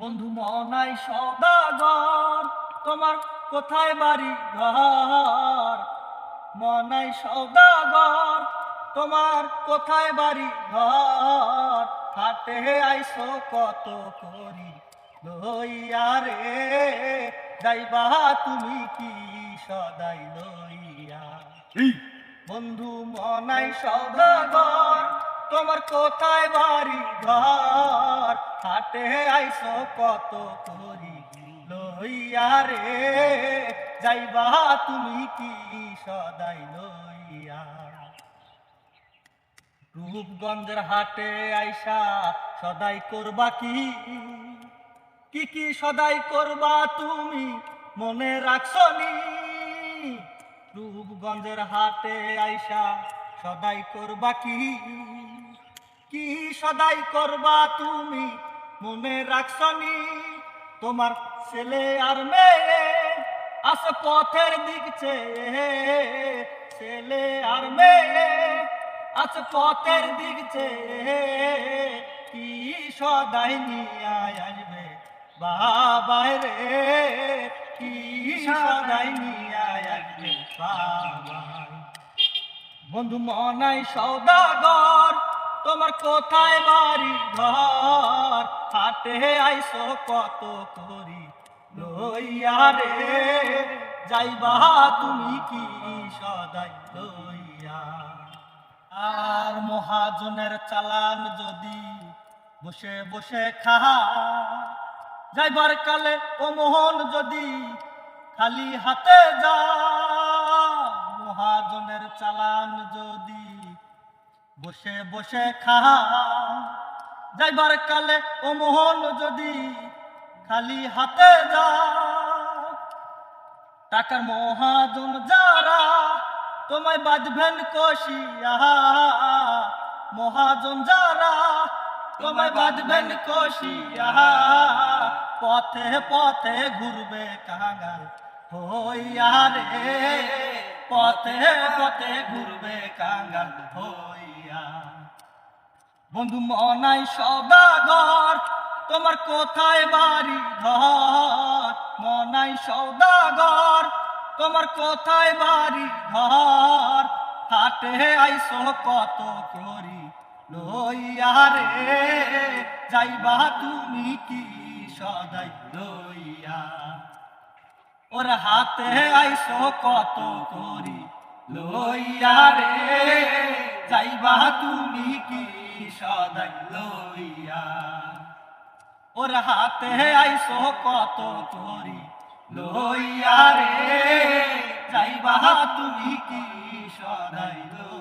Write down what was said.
বন্ধু মনাই সওদাগর, তোমার কোথায় বাড়ি ঘর? মনাই সওদাগর, তোমার কোথায় বাড়ি ঘর? হাটে আইসো কত করি লইয়া রে, যাইবা তুমি কি সদাই লইয়া? বন্ধু মনাই সওদাগর, তোমার কোথায় বাড়ি ঘর? হাটে আইসো কত করি লইয়া রে, যাইবা তুমি কি সদাই লইয়া? রূপগঞ্জের হাটে আইসা সদাই করবা কি? কি কি সদাই করবা তুমি মনে রাখছনি? রূপগঞ্জের হাটে আইসা সদাই করবা কি? কি সদাই করবা তুমি মনে রাখছনি? তোমার ছেলে আর মেয়ে আছে পথের দিক চেয়ে, ছেলে আর মেয়ে আছে পথের দিক চেয়ে, কি সদাই নিয়া আসবে বাবাই রে, কি সদাই নিয়া আসবে বাবাই? বন্ধু মনাই সওদাগর, তোমার কোথায় বাড়ি ঘর? হাটে আইসো কত করি লইয়া রে, যাইবা তুমি কি সদাই লইয়া? আর মহাজনের চালান যদি বসে বসে খা, যাইবার কালে ও মোহন যদি খালি হাতে যা, মহাজনের চালান যদি বসে বসে খা, যাইবার কালে ও মোহন যদি খালি হাতে যা। টাকার মহাজন যারা তোমায় বাঁধবেন কষিয়া, মহাজন যারা তোমায় বাঁধবেন কষিয়া, পথে পথে ঘুরবে কাঙাল হইয়া রে, পথে পথে ঘুরবে কাঙাল হইয়া। বন্ধু মনাই সওদাগর, তোমার কোথায় বাড়ি ঘর? মনাই সওদাগর, তোমার কোথায় বাড়ি ঘর? হাটে আইসো কত করি লইয়া রে, যাইবা তুমি কি সদাই লইয়া? ওর হাতে আইসো কত করি লইয়া রে, যাইবা তুমি কি সদাই লইয়া? ওর হাতে আইসো কত করি লইয়া রে, যাইবা তুমি কি সদাই লইয়া?